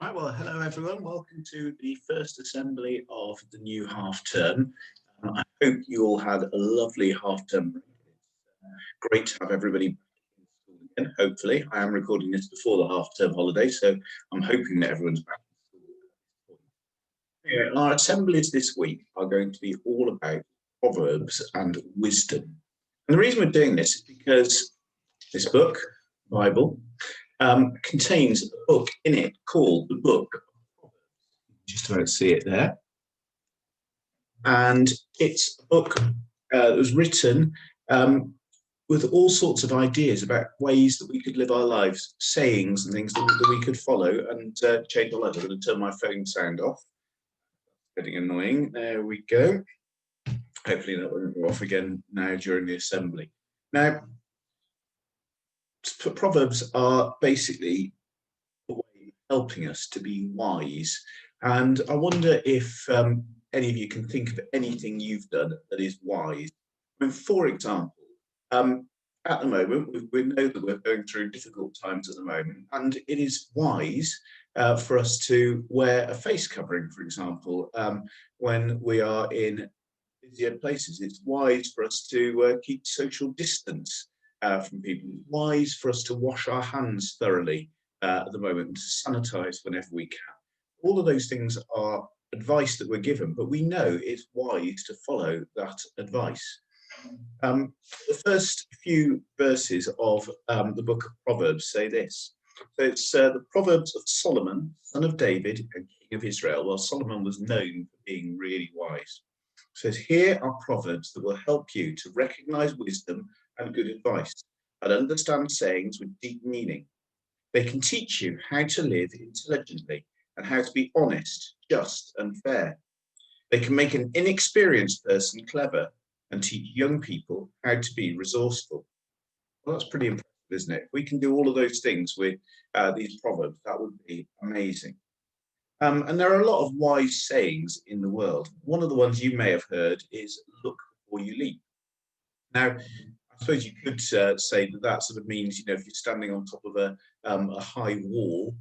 Right, well, hello everyone. Welcome to the first assembly of the new half term. I hope you all had a lovely half term break. It's great to have everybody back in school again. Hopefully, I am recording this before the half term holiday, so I'm hoping that everyone's back in school at this point. Anyway, our assemblies this week are going to be all about Proverbs and wisdom. And the reason we're doing this is because this book, Bible, contains a book in it called the Book of Proverbs. Just about see it there. And it's a book that was written with all sorts of ideas about ways that we could live our lives, sayings and things that we could follow and change our lives. I'm going to turn my phone sound off. Getting annoying. There we go. Hopefully that won't go off again now during the assembly. Now, Proverbs are basically a way of helping us to be wise. And I wonder if any of you can think of anything you've done that is wise. I mean, for example, at the moment, we know that we're going through difficult times at the moment, and it is wise for us to wear a face covering, for example, when we are in busier places. It's wise for us to keep social distance from people. It's wise for us to wash our hands thoroughly at the moment and to sanitize whenever we can. All of those things are advice that we're given, but we know it's wise to follow that advice. The first few verses of the book of Proverbs say this. So it's the Proverbs of Solomon, son of David and king of Israel. Well, Solomon was known for being really wise. It says, here are proverbs that will help you to recognize wisdom and good advice and understand sayings with deep meaning. They can teach you how to live intelligently and how to be honest, just, and fair. They can make an inexperienced person clever and teach young people how to be resourceful. Well, that's pretty impressive, isn't it? If we can do all of those things with these proverbs, that would be amazing. And there are a lot of wise sayings in the world. One of the ones you may have heard is look before you leap. Now, I suppose you could say that that sort of means, if you're standing on top of a high wall,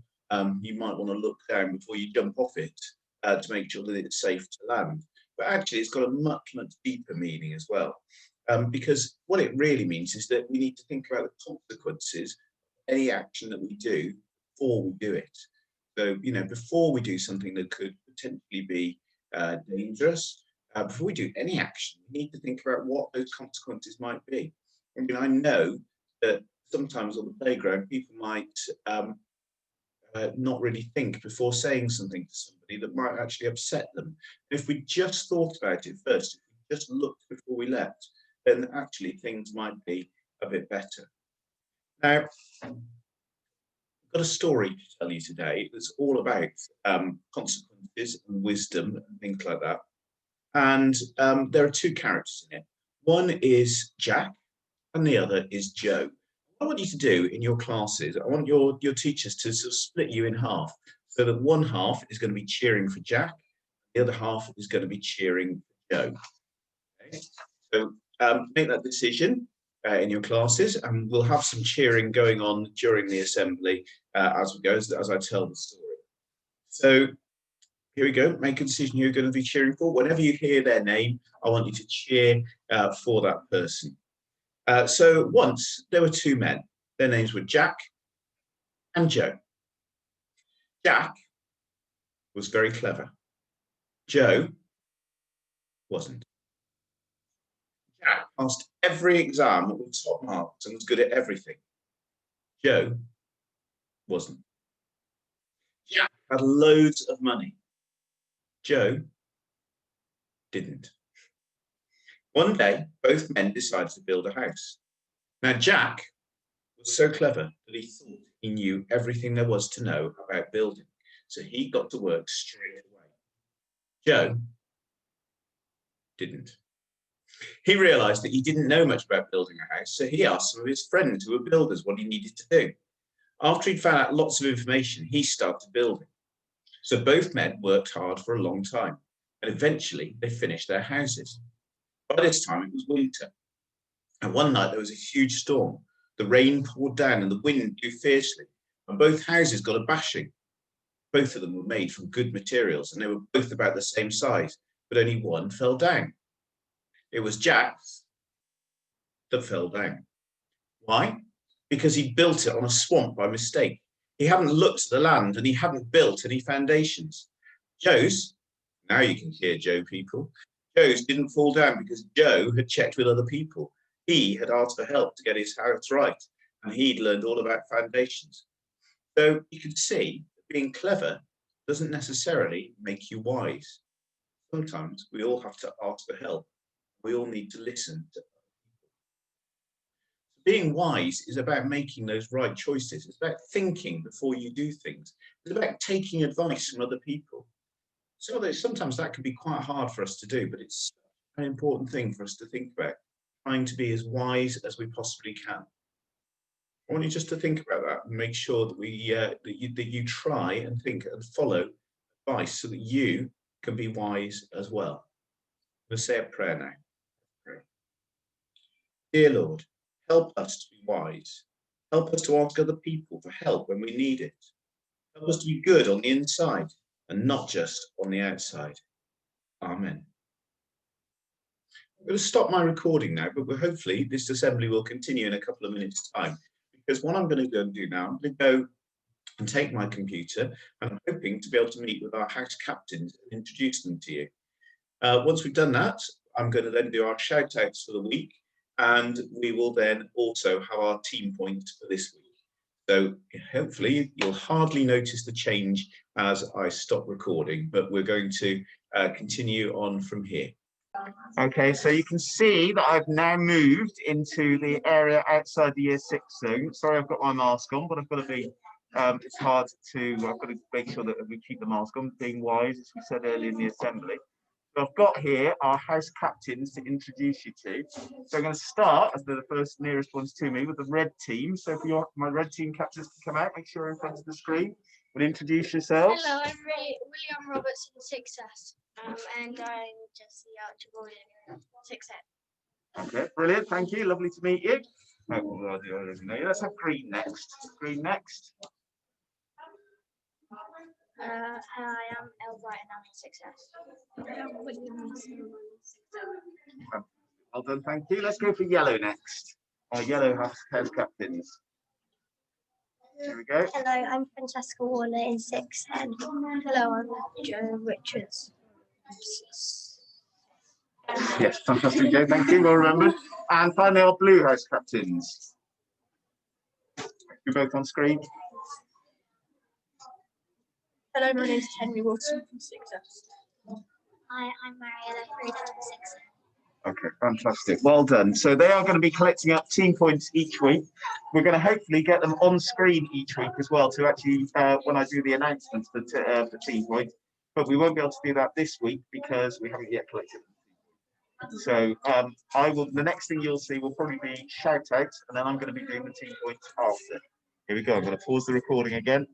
you might want to look down before you jump off it to make sure that it's safe to land. But actually, it's got a much, much deeper meaning as well. Because what it really means is that we need to think about the consequences of any action that we do before we do it. So, before we do something that could potentially be dangerous, before we do any action, we need to think about what those consequences might be. I mean, I know that sometimes on the playground, people might not really think before saying something to somebody that might actually upset them. If we just thought about it first, if we just looked before we left, then actually things might be a bit better. Now, I've got a story to tell you today that's all about consequences and wisdom and things like that. And there are two characters in it. One is Jack and the other is Joe. What I want you to do in your classes, I want your teachers to sort of split you in half so that one half is going to be cheering for Jack, the other half is going to be cheering for Joe. Okay? So make that decision in your classes, and we'll have some cheering going on during the assembly as we go, as I tell the story. So here we go. Make a decision who you're going to be cheering for. Whenever you hear their name, I want you to cheer for that person. So once there were two men. Their names were Jack and Joe. Jack was very clever. Joe wasn't. Jack passed every exam with top marks and was good at everything. Joe wasn't. Jack had loads of money. Joe didn't. One day, both men decided to build a house. Now, Jack was so clever that he thought he knew everything there was to know about building. So he got to work straight away. Joe didn't. He realized that he didn't know much about building a house, so he asked some of his friends who were builders what he needed to do. After he'd found out lots of information, he started building. So both men worked hard for a long time, and eventually they finished their houses. By this time, it was winter. And one night there was a huge storm. The rain poured down and the wind blew fiercely, and both houses got a bashing. Both of them were made from good materials, and they were both about the same size, but only one fell down. It was Jack's that fell down. Why? Because he built it on a swamp by mistake. He hadn't looked at the land, and he hadn't built any foundations. Joe's, now you can hear Joe, people. Joe's didn't fall down because Joe had checked with other people. He had asked for help to get his house right, and he'd learned all about foundations. So you can see that being clever doesn't necessarily make you wise. Sometimes we all have to ask for help. We all need to listen to other people. Being wise is about making those right choices. It's about thinking before you do things. It's about taking advice from other people. So sometimes that can be quite hard for us to do, but it's an important thing for us to think about, trying to be as wise as we possibly can. I want you just to think about that and make sure that you try and think and follow advice so that you can be wise as well. Let's say a prayer now. Pray. Dear Lord, help us to be wise. Help us to ask other people for help when we need it. Help us to be good on the inside and not just on the outside. Amen. I'm going to stop my recording now, but hopefully this assembly will continue in a couple of minutes' time, because what I'm going to go and do now, I'm going to go and take my computer, and I'm hoping to be able to meet with our house captains and introduce them to you. Once we've done that, I'm going to then do our shout outs for the week, and we will then also have our team points for this week. So hopefully you'll hardly notice the change as I stop recording, but we're going to continue on from here. Okay, so you can see that I've now moved into the area outside the Year 6 zone. Sorry, I've got my mask on, but I've got to be, it's hard to, I've got to make sure that we keep the mask on, being wise, as we said earlier in the assembly. So I've got here our house captains to introduce you to. So I'm going to start, as they're the first nearest ones to me, with the red team. So if my red team captains can come out, make sure you're in front of the screen. Would introduce yourselves. Hello, I'm William Robertson, 6S, and I'm Jesse Archibald, 6S. Okay, brilliant, thank you, lovely to meet you. Let's have green next. Green next. Hi, I'm Elbright and I'm 6S. I'm William, 6S. Well done, thank you. Let's go for yellow next. Our yellow house captains. Here we go. Hello, I'm Francesca Warner in 6, and hello, I'm Joe Richards. Yes, fantastic, Joe. Thank you. Well remembered. And finally, our blue house captains. You're both on screen. Hello, my name is Henry Wilson from 6S. Hi, I'm Mariella Frieda from 6S. Okay, fantastic. Well done. So they are going to be collecting up team points each week. We're going to hopefully get them on screen each week as well to actually, when I do the announcements for team points. But we won't be able to do that this week because we haven't yet collected them. So the next thing you'll see will probably be shout outs, and then I'm going to be doing the team points after. Here we go. I'm going to pause the recording again.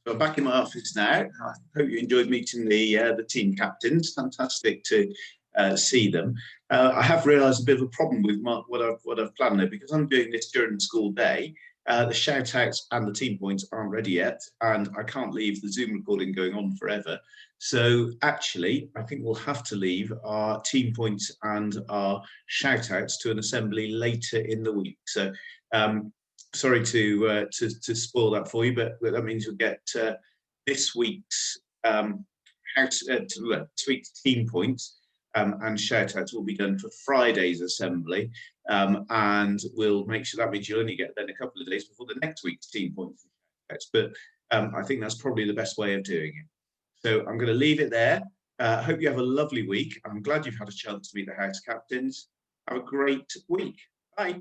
So I'm back in my office now. I hope you enjoyed meeting the team captains. Fantastic to see them. I have realised a bit of a problem with what I've planned there, because I'm doing this during the school day. The shout outs and the team points aren't ready yet, and I can't leave the Zoom recording going on forever. So actually, I think we'll have to leave our team points and our shout outs to an assembly later in the week. So sorry to spoil that for you, but that means you'll get this week's team points and shout outs will be done for Friday's assembly, and we'll make sure that means you'll only get then a couple of days before the next week's team points. But I think that's probably the best way of doing it. So I'm going to leave it there. I hope you have a lovely week. I'm glad you've had a chance to meet the house captains. Have a great week. Bye.